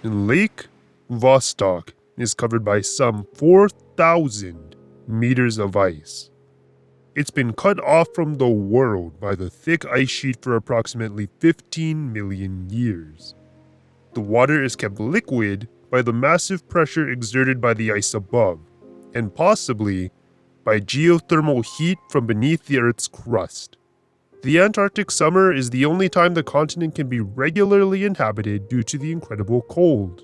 Lake Vostok is covered by some 4,000 meters of ice. It's been cut off from the world by the thick ice sheet for approximately 15 million years. The water is kept liquid by the massive pressure exerted by the ice above, and possibly by geothermal heat from beneath the Earth's crust. The Antarctic summer is the only time the continent can be regularly inhabited due to the incredible cold.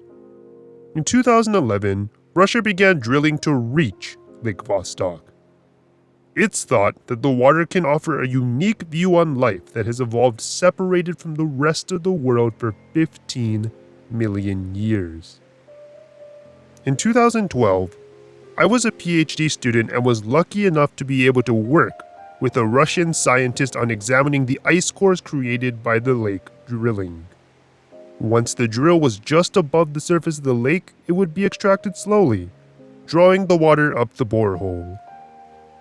In 2011, Russia began drilling to reach Lake Vostok. It's thought that the water can offer a unique view on life that has evolved separated from the rest of the world for 15 million years. In 2012, I was a PhD student and was lucky enough to be able to work with a Russian scientist on examining the ice cores created by the lake drilling. Once the drill was just above the surface of the lake, it would be extracted slowly, drawing the water up the borehole.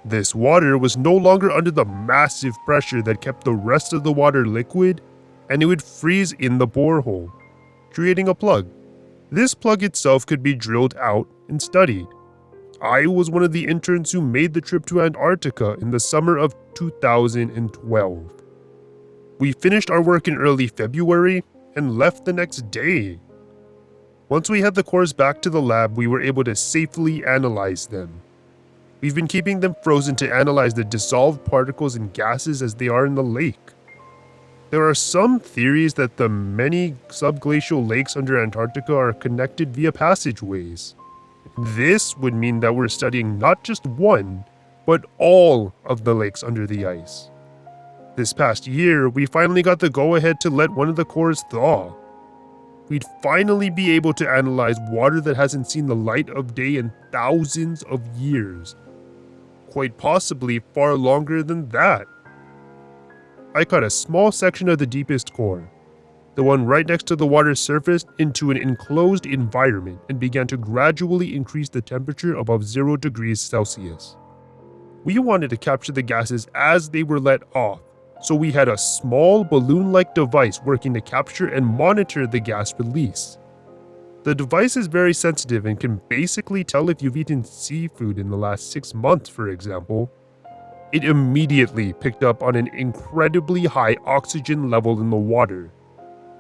This water was no longer under the massive pressure that kept the rest of the water liquid, and it would freeze in the borehole, creating a plug. This plug itself could be drilled out and studied. I was one of the interns who made the trip to Antarctica in the summer of 2012. We finished our work in early February and left the next day. Once we had the cores back to the lab, we were able to safely analyze them. We've been keeping them frozen to analyze the dissolved particles and gases as they are in the lake. There are some theories that the many subglacial lakes under Antarctica are connected via passageways. This would mean that we're studying not just one, but all of the lakes under the ice. This past year, we finally got the go-ahead to let one of the cores thaw. We'd finally be able to analyze water that hasn't seen the light of day in thousands of years. Quite possibly far longer than that. I cut a small section of the deepest core, the one right next to the water's surface, into an enclosed environment and began to gradually increase the temperature above 0 degrees Celsius. We wanted to capture the gases as they were let off, so we had a small balloon-like device working to capture and monitor the gas release. The device is very sensitive and can basically tell if you've eaten seafood in the last 6 months, for example. It immediately picked up on an incredibly high oxygen level in the water.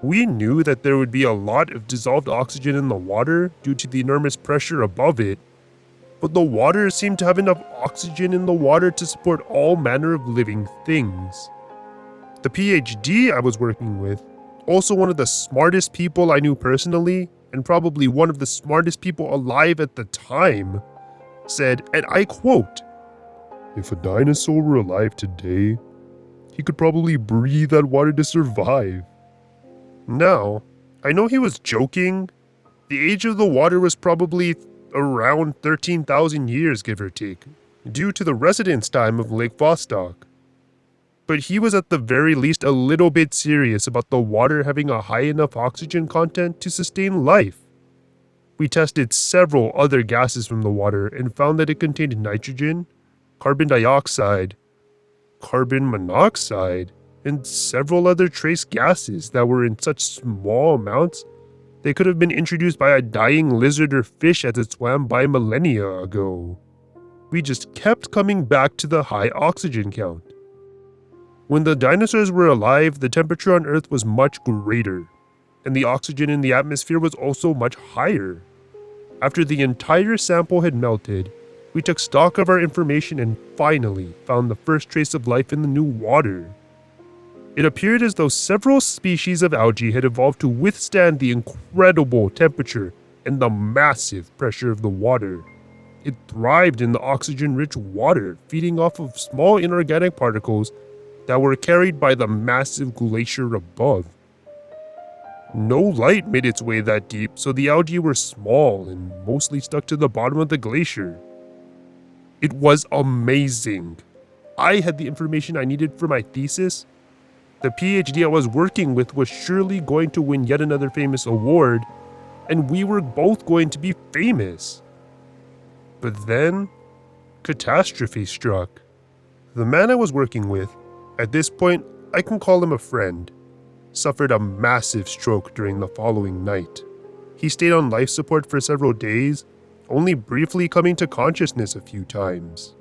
We knew that there would be a lot of dissolved oxygen in the water due to the enormous pressure above it, but the water seemed to have enough oxygen in the water to support all manner of living things. The PhD I was working with, also one of the smartest people I knew personally, and probably one of the smartest people alive at the time, said, and I quote, "If a dinosaur were alive today, he could probably breathe that water to survive." Now, I know he was joking. The age of the water was probably around 13,000 years, give or take, due to the residence time of Lake Vostok. But he was at the very least a little bit serious about the water having a high enough oxygen content to sustain life. We tested several other gases from the water and found that it contained nitrogen, carbon dioxide, carbon monoxide, and several other trace gases that were in such small amounts they could have been introduced by a dying lizard or fish as it swam by millennia ago. We just kept coming back to the high oxygen count. When the dinosaurs were alive, the temperature on Earth was much greater, and the oxygen in the atmosphere was also much higher. After the entire sample had melted, we took stock of our information and finally found the first trace of life in the new water. It appeared as though several species of algae had evolved to withstand the incredible temperature and the massive pressure of the water. It thrived in the oxygen-rich water, feeding off of small inorganic particles that were carried by the massive glacier above. No light made its way that deep, so the algae were small and mostly stuck to the bottom of the glacier. It was amazing. I had the information I needed for my thesis. The PhD I was working with was surely going to win yet another famous award, and we were both going to be famous. But then, catastrophe struck. The man I was working with, at this point I can call him a friend, suffered a massive stroke during the following night. He stayed on life support for several days, only briefly coming to consciousness a few times.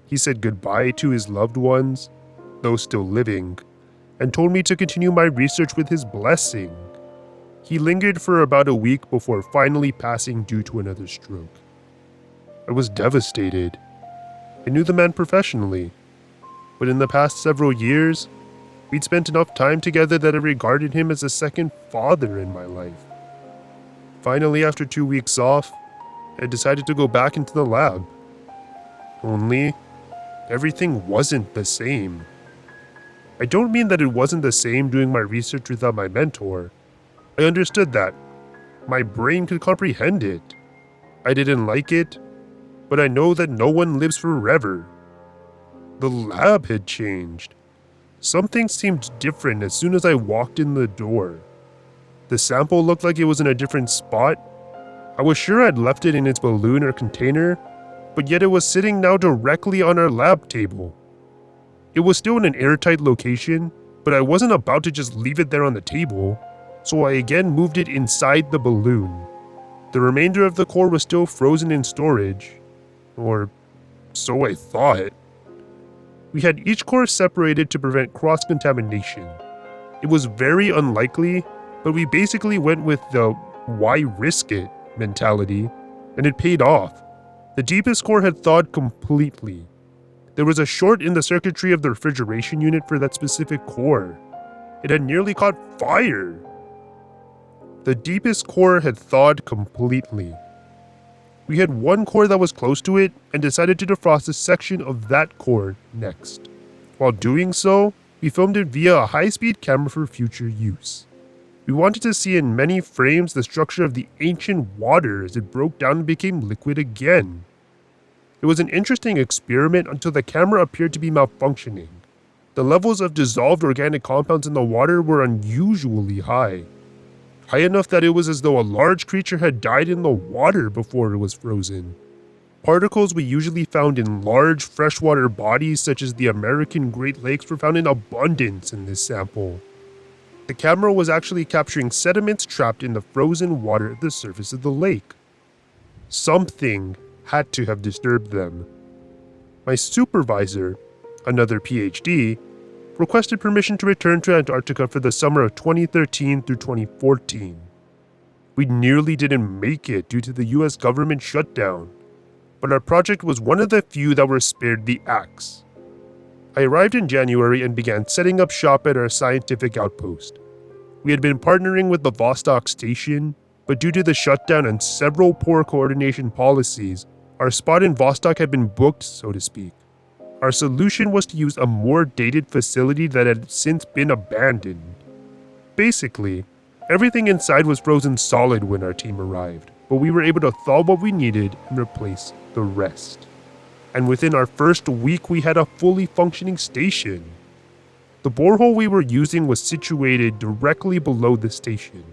He said goodbye to his loved ones, those still living, and told me to continue my research with his blessing. He lingered for about a week before finally passing due to another stroke. I was devastated. I knew the man professionally, but in the past several years, we'd spent enough time together that I regarded him as a second father in my life. Finally, after 2 weeks off, I decided to go back into the lab. Only, everything wasn't the same. I don't mean that it wasn't the same doing my research without my mentor. I understood that. My brain could comprehend it. I didn't like it, but I know that no one lives forever. The lab had changed. Something seemed different as soon as I walked in the door. The sample looked like it was in a different spot. I was sure I'd left it in its balloon or container, but yet it was sitting now directly on our lab table. It was still in an airtight location, but I wasn't about to just leave it there on the table, so I again moved it inside the balloon. The remainder of the core was still frozen in storage, or so I thought. We had each core separated to prevent cross-contamination. It was very unlikely, but we basically went with the why risk it mentality, and it paid off. The deepest core had thawed completely. There was a short in the circuitry of the refrigeration unit for that specific core. It had nearly caught fire. The deepest core had thawed completely. We had one core that was close to it and decided to defrost a section of that core next. While doing so, we filmed it via a high-speed camera for future use. We wanted to see in many frames the structure of the ancient water as it broke down and became liquid again. It was an interesting experiment until the camera appeared to be malfunctioning. The levels of dissolved organic compounds in the water were unusually high. High enough that it was as though a large creature had died in the water before it was frozen. Particles we usually found in large freshwater bodies such as the American Great Lakes were found in abundance in this sample. The camera was actually capturing sediments trapped in the frozen water at the surface of the lake. Something had to have disturbed them. My supervisor, another PhD, requested permission to return to Antarctica for the summer of 2013 through 2014. We nearly didn't make it due to the US government shutdown, but our project was one of the few that were spared the axe. I arrived in January and began setting up shop at our scientific outpost. We had been partnering with the Vostok station, but due to the shutdown and several poor coordination policies, our spot in Vostok had been booked, so to speak. Our solution was to use a more dated facility that had since been abandoned. Basically, everything inside was frozen solid when our team arrived, but we were able to thaw what we needed and replace the rest. And within our first week, we had a fully functioning station. The borehole we were using was situated directly below the station.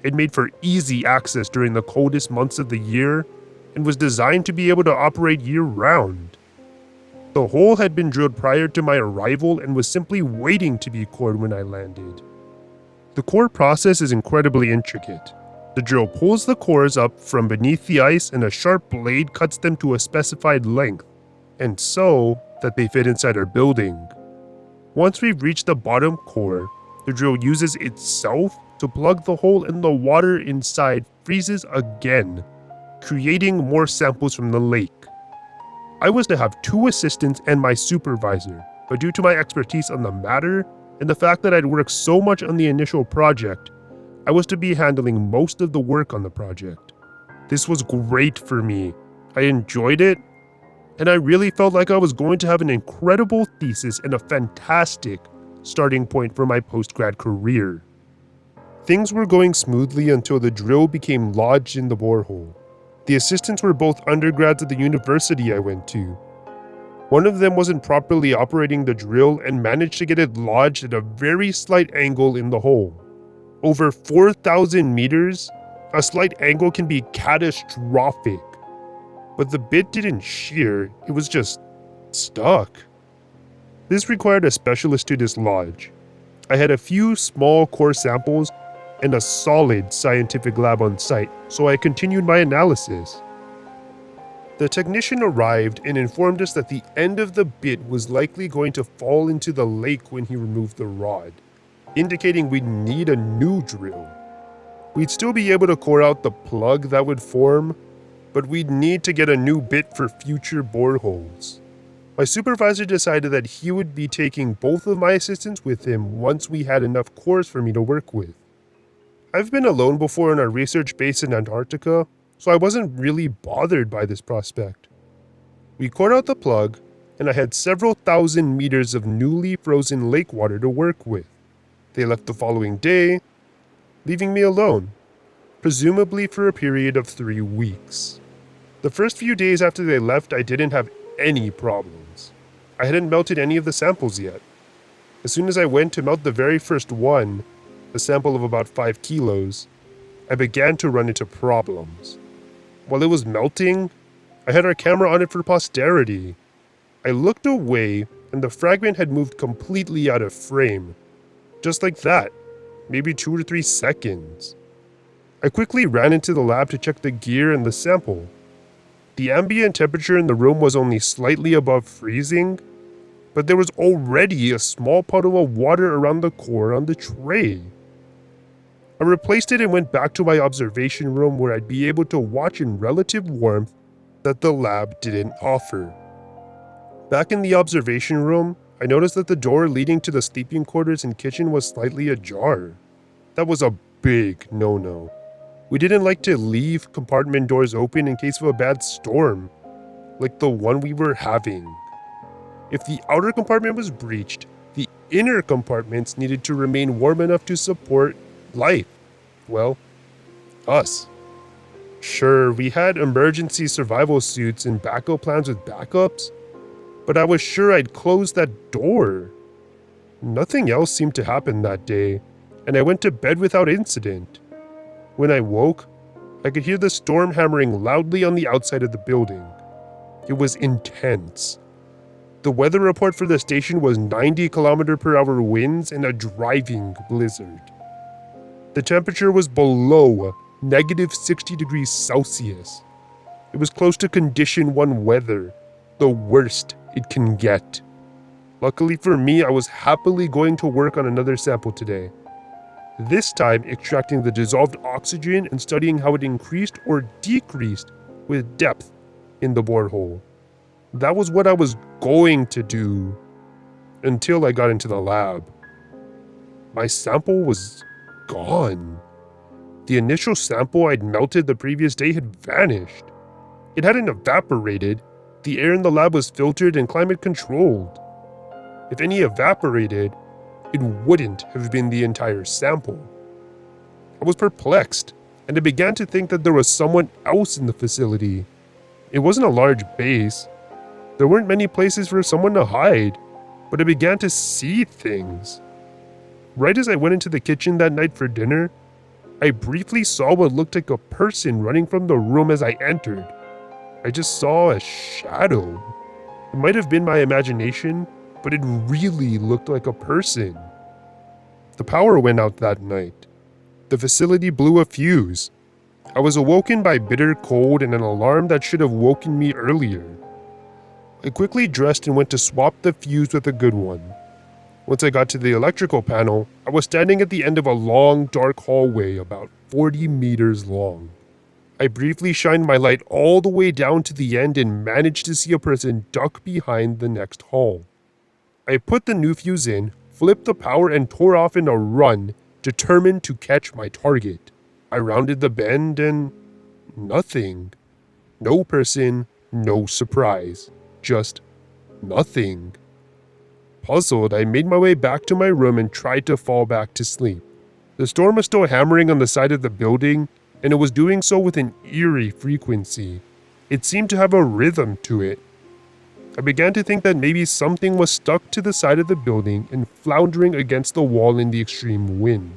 It made for easy access during the coldest months of the year and was designed to be able to operate year-round. The hole had been drilled prior to my arrival and was simply waiting to be cored when I landed. The core process is incredibly intricate. The drill pulls the cores up from beneath the ice and a sharp blade cuts them to a specified length, and so that they fit inside our building. Once we've reached the bottom core, the drill uses itself to plug the hole and the water inside freezes again, creating more samples from the lake. I was to have 2 assistants and my supervisor, but due to my expertise on the matter and the fact that I'd worked so much on the initial project, I was to be handling most of the work on the project. This was great for me. I enjoyed it, and I really felt like I was going to have an incredible thesis and a fantastic starting point for my post-grad career. Things were going smoothly until the drill became lodged in the borehole. The assistants were both undergrads at the university I went to. One of them wasn't properly operating the drill and managed to get it lodged at a very slight angle in the hole. Over 4,000 meters, a slight angle can be catastrophic. But the bit didn't shear, it was just stuck. This required a specialist to dislodge. I had a few small core samples, and a solid scientific lab on site, so I continued my analysis. The technician arrived and informed us that the end of the bit was likely going to fall into the lake when he removed the rod, indicating we'd need a new drill. We'd still be able to core out the plug that would form, but we'd need to get a new bit for future boreholes. My supervisor decided that he would be taking both of my assistants with him once we had enough cores for me to work with. I've been alone before in our research base in Antarctica, so I wasn't really bothered by this prospect. We cored out the plug, and I had several thousand meters of newly frozen lake water to work with. They left the following day, leaving me alone, presumably for a period of 3 weeks. The first few days after they left, I didn't have any problems. I hadn't melted any of the samples yet. As soon as I went to melt the very first one, a sample of about 5 kilos, I began to run into problems. While it was melting, I had our camera on it for posterity. I looked away, and the fragment had moved completely out of frame. Just like that, maybe 2 or 3 seconds. I quickly ran into the lab to check the gear and the sample. The ambient temperature in the room was only slightly above freezing, but there was already a small puddle of water around the core on the tray. I replaced it and went back to my observation room where I'd be able to watch in relative warmth that the lab didn't offer. Back in the observation room, I noticed that the door leading to the sleeping quarters and kitchen was slightly ajar. That was a big no-no. We didn't like to leave compartment doors open in case of a bad storm, like the one we were having. If the outer compartment was breached, the inner compartments needed to remain warm enough to support life. Well, us. Sure, we had emergency survival suits and backup plans with backups, but I was sure I'd closed that door. Nothing else seemed to happen that day, and I went to bed without incident. When I woke, I could hear the storm hammering loudly on the outside of the building. It was intense. The weather report for the station was 90 km/h winds and a driving blizzard. The temperature was below negative 60 degrees Celsius. It was close to condition 1 weather, the worst it can get. Luckily for me, I was happily going to work on another sample today. This time extracting the dissolved oxygen and studying how it increased or decreased with depth in the borehole. That was what I was going to do until I got into the lab. My sample was gone. The initial sample I'd melted the previous day had vanished. It hadn't evaporated. The air in the lab was filtered and climate controlled. If any evaporated, it wouldn't have been the entire sample. I was perplexed, and I began to think that there was someone else in the facility. It wasn't a large base. There weren't many places for someone to hide, but I began to see things. Right as I went into the kitchen that night for dinner, I briefly saw what looked like a person running from the room as I entered. I just saw a shadow. It might have been my imagination, but it really looked like a person. The power went out that night. The facility blew a fuse. I was awoken by bitter cold and an alarm that should have woken me earlier. I quickly dressed and went to swap the fuse with a good one. Once I got to the electrical panel, I was standing at the end of a long, dark hallway about 40 meters long. I briefly shined my light all the way down to the end and managed to see a person duck behind the next hall. I put the new fuse in, flipped the power, and tore off in a run, determined to catch my target. I rounded the bend and nothing. No person, no surprise. Just nothing. Puzzled, I made my way back to my room and tried to fall back to sleep. The storm was still hammering on the side of the building, and it was doing so with an eerie frequency. It seemed to have a rhythm to it. I began to think that maybe something was stuck to the side of the building and floundering against the wall in the extreme wind.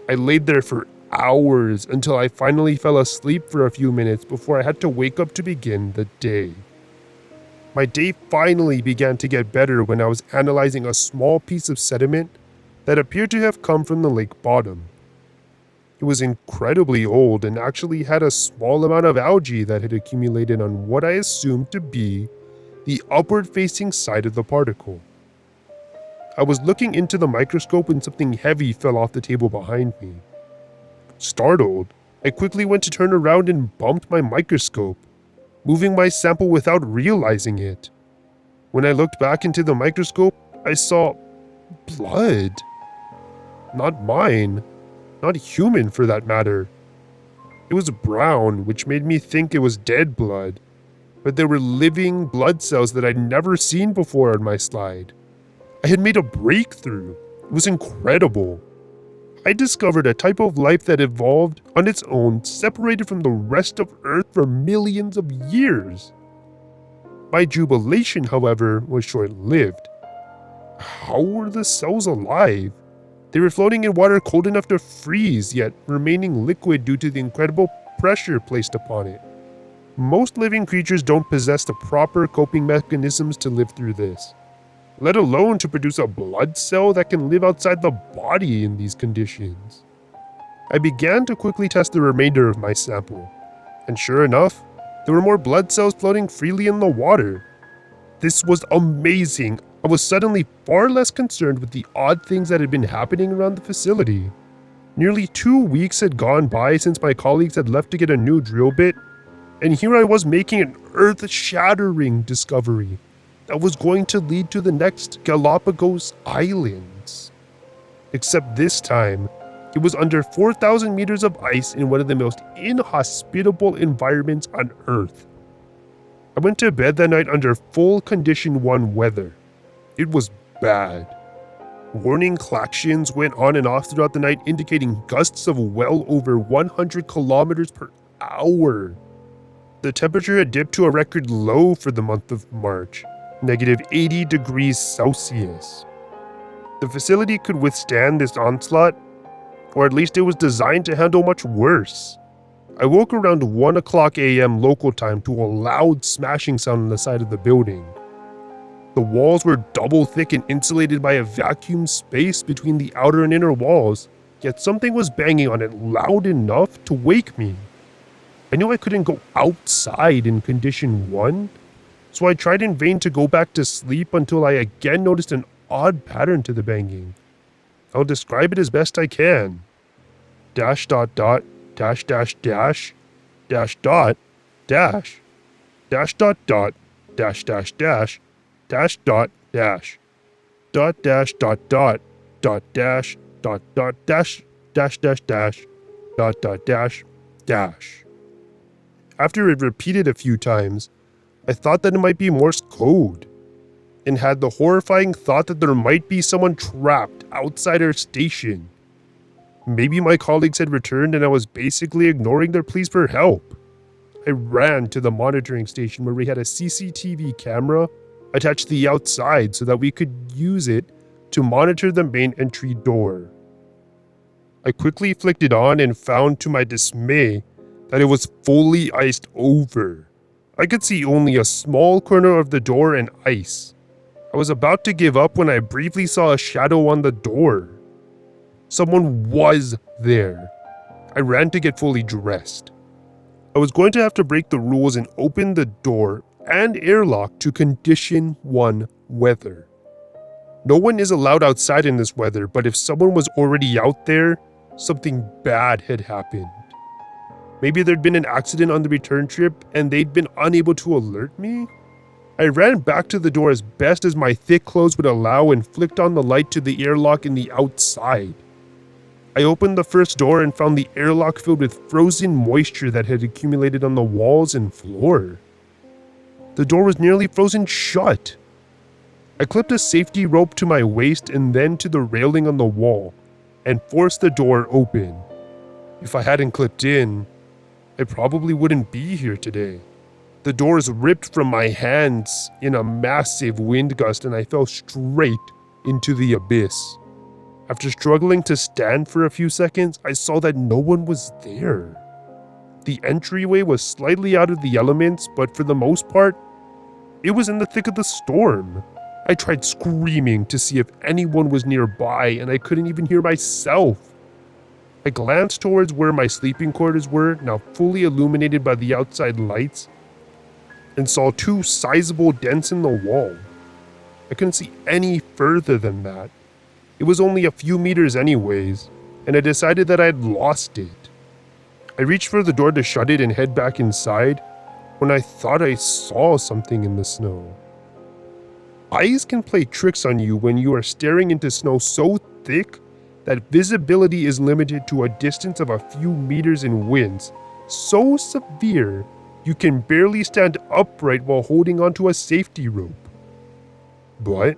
I laid there for hours until I finally fell asleep for a few minutes before I had to wake up to begin the day. My day finally began to get better when I was analyzing a small piece of sediment that appeared to have come from the lake bottom. It was incredibly old and actually had a small amount of algae that had accumulated on what I assumed to be the upward-facing side of the particle. I was looking into the microscope when something heavy fell off the table behind me. Startled, I quickly went to turn around and bumped my microscope, moving my sample without realizing it. When I looked back into the microscope, I saw blood. Not mine, not human for that matter. It was brown, which made me think it was dead blood, but there were living blood cells that I'd never seen before on my slide. I had made a breakthrough. It was incredible. I discovered a type of life that evolved on its own, separated from the rest of Earth for millions of years. My jubilation, however, was short-lived. How were the cells alive? They were floating in water cold enough to freeze, yet remaining liquid due to the incredible pressure placed upon it. Most living creatures don't possess the proper coping mechanisms to live through this, let alone to produce a blood cell that can live outside the body in these conditions. I began to quickly test the remainder of my sample, and sure enough, there were more blood cells floating freely in the water. This was amazing. I was suddenly far less concerned with the odd things that had been happening around the facility. Nearly 2 weeks had gone by since my colleagues had left to get a new drill bit, and here I was making an earth-shattering discovery that was going to lead to the next Galapagos Islands. Except this time, it was under 4,000 meters of ice in one of the most inhospitable environments on Earth. I went to bed that night under full Condition 1 weather. It was bad. Warning clactions went on and off throughout the night, indicating gusts of well over 100 kilometers per hour. The temperature had dipped to a record low for the month of March, -80 degrees Celsius. The facility could withstand this onslaught, or at least it was designed to handle much worse. I woke around 1 o'clock a.m. local time to a loud smashing sound on the side of the building. The walls were double thick and insulated by a vacuum space between the outer and inner walls, yet something was banging on it loud enough to wake me. I knew I couldn't go outside in Condition 1, so I tried in vain to go back to sleep until I again noticed an odd pattern to the banging. I'll describe it as best I can. Dash dot dot, dash dash dash, dash dot, dash, dash dot dot, dash dash dash, dash dot dash, dot dash dot dot, dot dash, dot dot dash, dash dash dash, dot dot dash, dash. After it repeated a few times, I thought that it might be Morse code, and had the horrifying thought that there might be someone trapped outside our station. Maybe my colleagues had returned and I was basically ignoring their pleas for help. I ran to the monitoring station where we had a CCTV camera attached to the outside so that we could use it to monitor the main entry door. I quickly flicked it on and found to my dismay that it was fully iced over. I could see only a small corner of the door and ice. I was about to give up when I briefly saw a shadow on the door. Someone was there. I ran to get fully dressed. I was going to have to break the rules and open the door and airlock to Condition 1 weather. No one is allowed outside in this weather, but if someone was already out there, something bad had happened. Maybe there'd been an accident on the return trip and they'd been unable to alert me? I ran back to the door as best as my thick clothes would allow and flicked on the light to the airlock in the outside. I opened the first door and found the airlock filled with frozen moisture that had accumulated on the walls and floor. The door was nearly frozen shut. I clipped a safety rope to my waist and then to the railing on the wall and forced the door open. If I hadn't clipped in, I probably wouldn't be here today. The doors ripped from my hands in a massive wind gust and I fell straight into the abyss. After struggling to stand for a few seconds, I saw that no one was there. The entryway was slightly out of the elements, but for the most part, it was in the thick of the storm. I tried screaming to see if anyone was nearby and I couldn't even hear myself. I glanced towards where my sleeping quarters were, now fully illuminated by the outside lights, and saw two sizable dents in the wall. I couldn't see any further than that. It was only a few meters anyways, and I decided that I had lost it. I reached for the door to shut it and head back inside when I thought I saw something in the snow. Eyes can play tricks on you when you are staring into snow so thick that visibility is limited to a distance of a few meters in winds so severe you can barely stand upright while holding onto a safety rope. But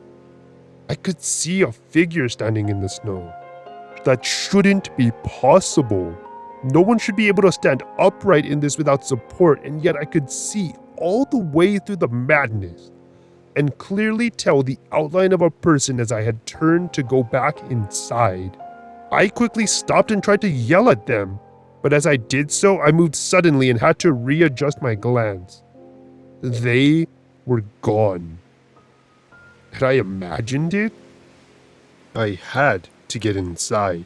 I could see a figure standing in the snow. That shouldn't be possible. No one should be able to stand upright in this without support, and yet I could see all the way through the madness and clearly tell the outline of a person as I had turned to go back inside. I quickly stopped and tried to yell at them, but as I did so, I moved suddenly and had to readjust my glance. They were gone. Had I imagined it? I had to get inside.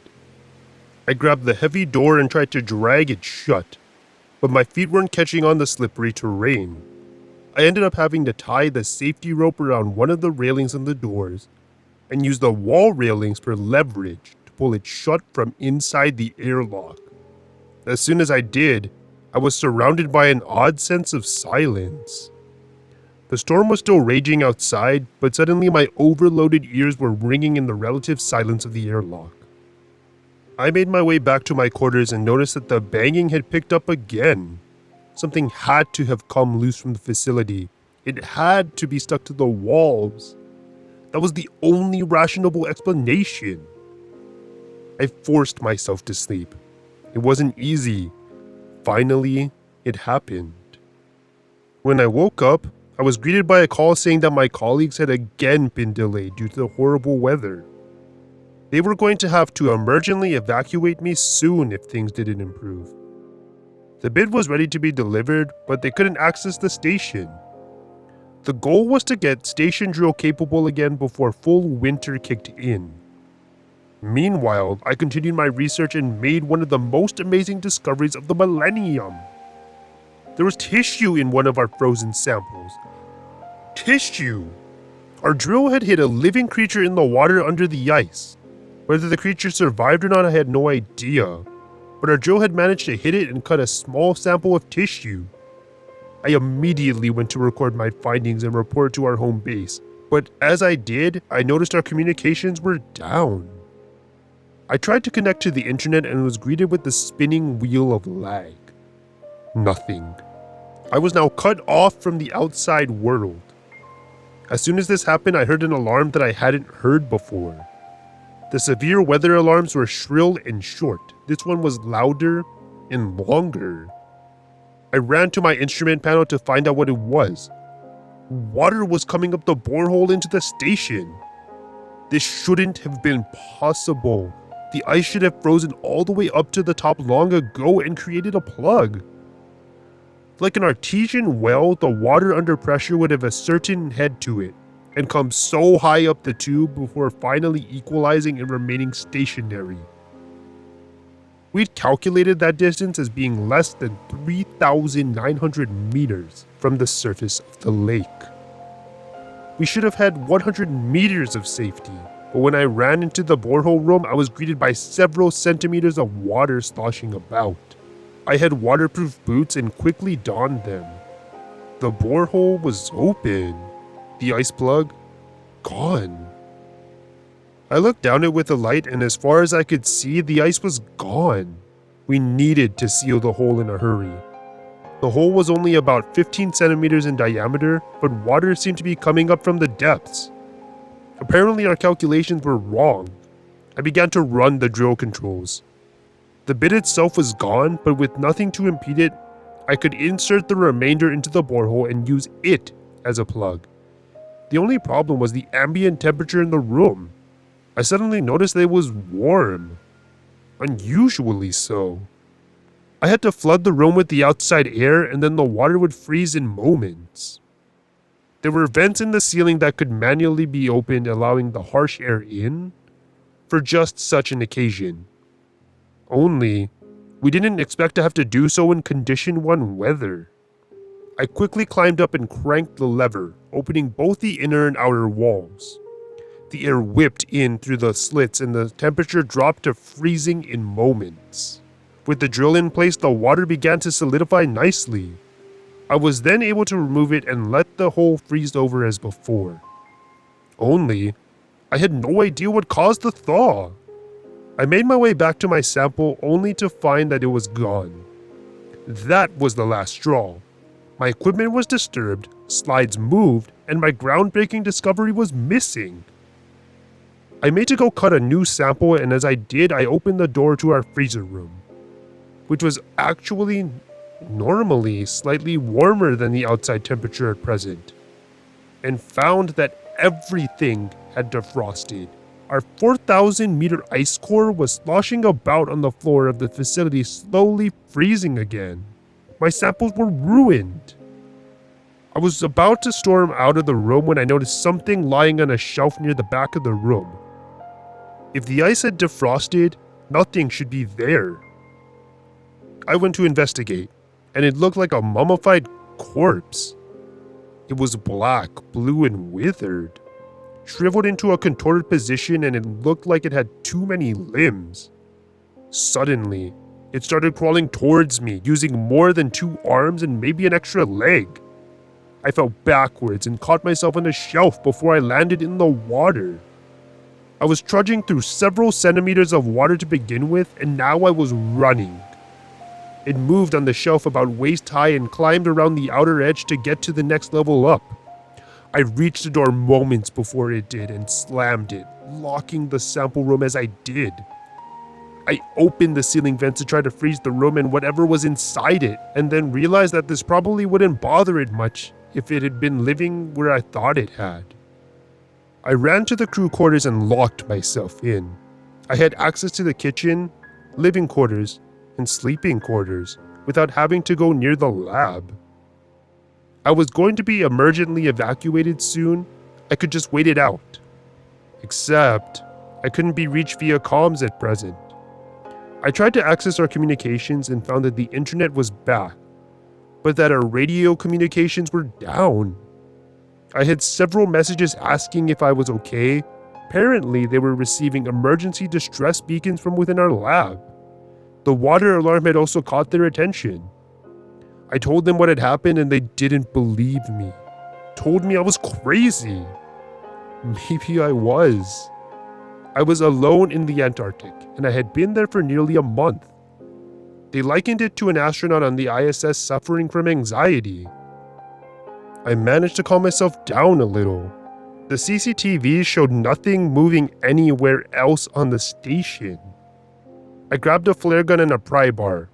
I grabbed the heavy door and tried to drag it shut, but my feet weren't catching on the slippery terrain. I ended up having to tie the safety rope around one of the railings on the doors and use the wall railings for leverage to pull it shut from inside the airlock. As soon as I did, I was surrounded by an odd sense of silence. The storm was still raging outside, but suddenly my overloaded ears were ringing in the relative silence of the airlock. I made my way back to my quarters and noticed that the banging had picked up again. Something had to have come loose from the facility. It had to be stuck to the walls. That was the only rational explanation. I forced myself to sleep. It wasn't easy. Finally, it happened. When I woke up, I was greeted by a call saying that my colleagues had again been delayed due to the horrible weather. They were going to have to emergently evacuate me soon if things didn't improve. The bid was ready to be delivered, but they couldn't access the station. The goal was to get station drill capable again before full winter kicked in. Meanwhile, I continued my research and made one of the most amazing discoveries of the millennium. There was tissue in one of our frozen samples. Tissue! Our drill had hit a living creature in the water under the ice. Whether the creature survived or not, I had no idea. But our drill had managed to hit it and cut a small sample of tissue. I immediately went to record my findings and report to our home base, but as I did, I noticed our communications were down. I tried to connect to the internet and was greeted with the spinning wheel of lag. Nothing. I was now cut off from the outside world. As soon as this happened, I heard an alarm that I hadn't heard before. The severe weather alarms were shrill and short. This one was louder and longer. I ran to my instrument panel to find out what it was. Water was coming up the borehole into the station. This shouldn't have been possible. The ice should have frozen all the way up to the top long ago and created a plug. Like an artesian well, the water under pressure would have a certain head to it and come so high up the tube before finally equalizing and remaining stationary. We'd calculated that distance as being less than 3,900 meters from the surface of the lake. We should have had 100 meters of safety, but when I ran into the borehole room, I was greeted by several centimeters of water sloshing about. I had waterproof boots and quickly donned them. The borehole was open. The ice plug, gone. I looked down it with a light, and as far as I could see, the ice was gone. We needed to seal the hole in a hurry. The hole was only about 15 centimeters in diameter, but water seemed to be coming up from the depths. Apparently our calculations were wrong. I began to run the drill controls. The bit itself was gone, but with nothing to impede it, I could insert the remainder into the borehole and use it as a plug. The only problem was the ambient temperature in the room. I suddenly noticed that it was warm. Unusually so. I had to flood the room with the outside air, and then the water would freeze in moments. There were vents in the ceiling that could manually be opened, allowing the harsh air in for just such an occasion. Only, we didn't expect to have to do so in Condition 1 weather. I quickly climbed up and cranked the lever, opening both the inner and outer walls. The air whipped in through the slits and the temperature dropped to freezing in moments. With the drill in place, the water began to solidify nicely. I was then able to remove it and let the hole freeze over as before. Only, I had no idea what caused the thaw. I made my way back to my sample only to find that it was gone. That was the last straw. My equipment was disturbed, slides moved, and my groundbreaking discovery was missing. I made to go cut a new sample, and as I did, I opened the door to our freezer room, which was actually normally slightly warmer than the outside temperature at present, and found that everything had defrosted. Our 4,000 meter ice core was sloshing about on the floor of the facility, slowly freezing again. My samples were ruined. I was about to storm out of the room when I noticed something lying on a shelf near the back of the room. If the ice had defrosted, nothing should be there. I went to investigate, and it looked like a mummified corpse. It was black, blue, and withered, shriveled into a contorted position, and it looked like it had too many limbs. Suddenly, it started crawling towards me, using more than 2 arms and maybe an extra leg. I fell backwards and caught myself on a shelf before I landed in the water. I was trudging through several centimeters of water to begin with, and now I was running. It moved on the shelf about waist high and climbed around the outer edge to get to the next level up. I reached the door moments before it did and slammed it, locking the sample room as I did. I opened the ceiling vents to try to freeze the room and whatever was inside it, and then realized that this probably wouldn't bother it much if it had been living where I thought it had. I ran to the crew quarters and locked myself in. I had access to the kitchen, living quarters, and sleeping quarters without having to go near the lab. I was going to be emergently evacuated soon. I could just wait it out. Except, I couldn't be reached via comms at present. I tried to access our communications and found that the internet was back, but that our radio communications were down. I had several messages asking if I was okay. Apparently, they were receiving emergency distress beacons from within our lab. The water alarm had also caught their attention. I told them what had happened and they didn't believe me. Told me I was crazy. Maybe I was. I was alone in the Antarctic, and I had been there for nearly a month. They likened it to an astronaut on the ISS suffering from anxiety. I managed to calm myself down a little. The CCTV showed nothing moving anywhere else on the station. I grabbed a flare gun and a pry bar.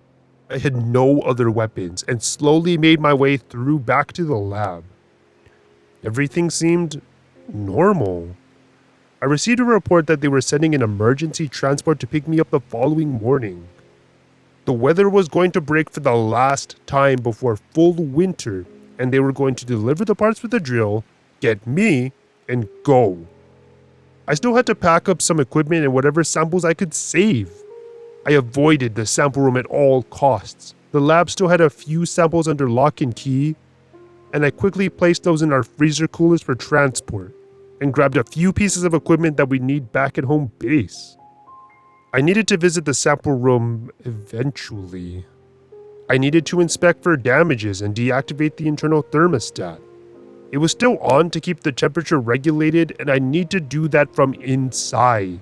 I had no other weapons and slowly made my way through back to the lab. Everything seemed normal. I received a report that they were sending an emergency transport to pick me up the following morning. The weather was going to break for the last time before full winter, and they were going to deliver the parts with a drill, get me, and go. I still had to pack up some equipment and whatever samples I could save. I avoided the sample room at all costs. The lab still had a few samples under lock and key, and I quickly placed those in our freezer coolers for transport, and grabbed a few pieces of equipment that we need back at home base. I needed to visit the sample room eventually. I needed to inspect for damages and deactivate the internal thermostat. It was still on to keep the temperature regulated, and I need to do that from inside.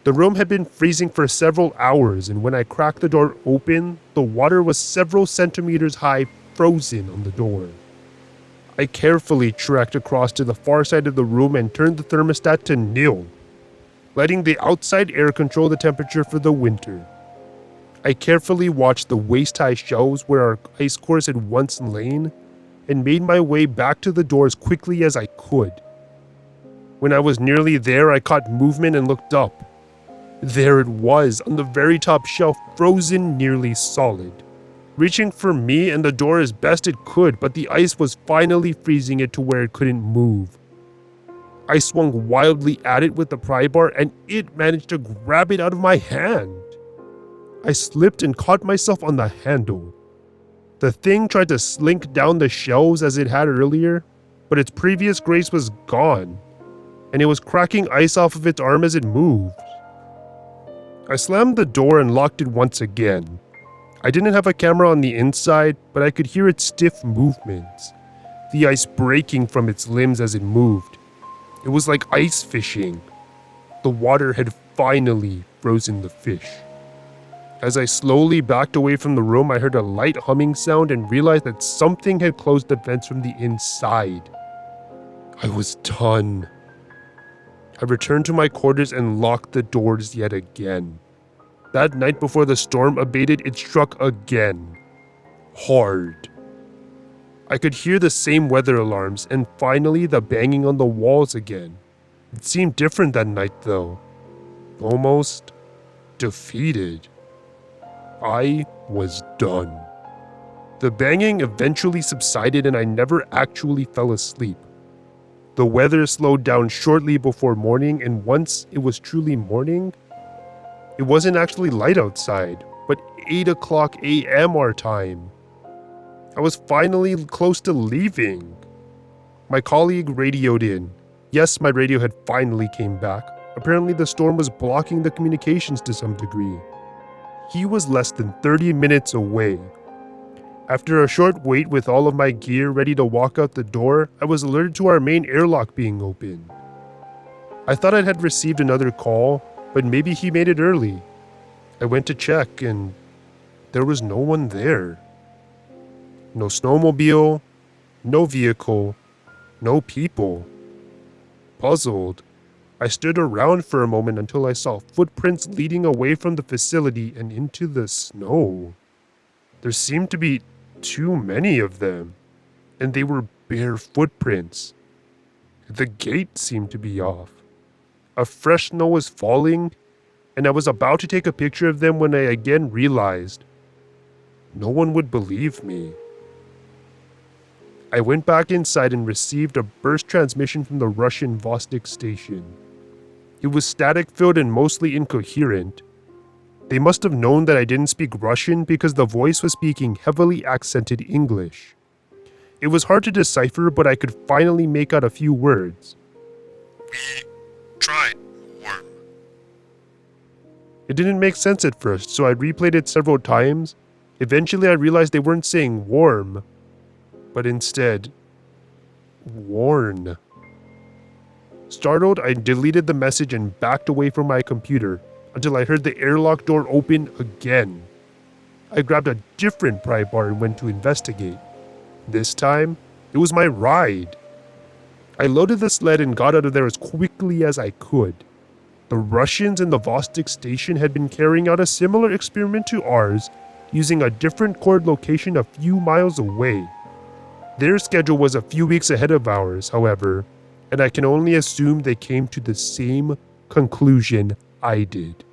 The room had been freezing for several hours, and when I cracked the door open, the water was several centimeters high, frozen on the door. I carefully trekked across to the far side of the room and turned the thermostat to nil, letting the outside air control the temperature for the winter. I carefully watched the waist-high shelves where our ice cores had once lain, and made my way back to the door as quickly as I could. When I was nearly there, I caught movement and looked up. There it was, on the very top shelf, frozen nearly solid, reaching for me and the door as best it could, but the ice was finally freezing it to where it couldn't move. I swung wildly at it with the pry bar, and it managed to grab it out of my hand. I slipped and caught myself on the handle. The thing tried to slink down the shelves as it had earlier, but its previous grace was gone, and it was cracking ice off of its arm as it moved. I slammed the door and locked it once again. I didn't have a camera on the inside, but I could hear its stiff movements, the ice breaking from its limbs as it moved. It was like ice fishing. The water had finally frozen the fish. As I slowly backed away from the room, I heard a light humming sound and realized that something had closed the vents from the inside. I was done. I returned to my quarters and locked the doors yet again. That night before the storm abated, it struck again. Hard. I could hear the same weather alarms and finally the banging on the walls again. It seemed different that night though. Almost defeated. I was done. The banging eventually subsided and I never actually fell asleep. The weather slowed down shortly before morning, and once it was truly morning, it wasn't actually light outside, but 8 o'clock a.m. our time. I was finally close to leaving. My colleague radioed in. Yes, my radio had finally came back. Apparently the storm was blocking the communications to some degree. He was less than 30 minutes away. After a short wait with all of my gear ready to walk out the door, I was alerted to our main airlock being open. I thought I had received another call, but maybe he made it early. I went to check and there was no one there. No snowmobile, no vehicle, no people. Puzzled, I stood around for a moment until I saw footprints leading away from the facility and into the snow. There seemed to be too many of them, and they were bare footprints. The gate seemed to be off. A fresh snow was falling, and I was about to take a picture of them when I again realized no one would believe me. I went back inside and received a burst transmission from the Russian Vostok station. It was static-filled and mostly incoherent. They must have known that I didn't speak Russian because the voice was speaking heavily accented English. It was hard to decipher, but I could finally make out a few words. We tried, Worm. It didn't make sense at first, so I replayed it several times. Eventually I realized they weren't saying warm, but instead, warn. Startled, I deleted the message and backed away from my computer until I heard the airlock door open again. I grabbed a different pry bar and went to investigate. This time, it was my ride. I loaded the sled and got out of there as quickly as I could. The Russians in the Vostok station had been carrying out a similar experiment to ours, using a different cord location a few miles away. Their schedule was a few weeks ahead of ours, however, and I can only assume they came to the same conclusion I did.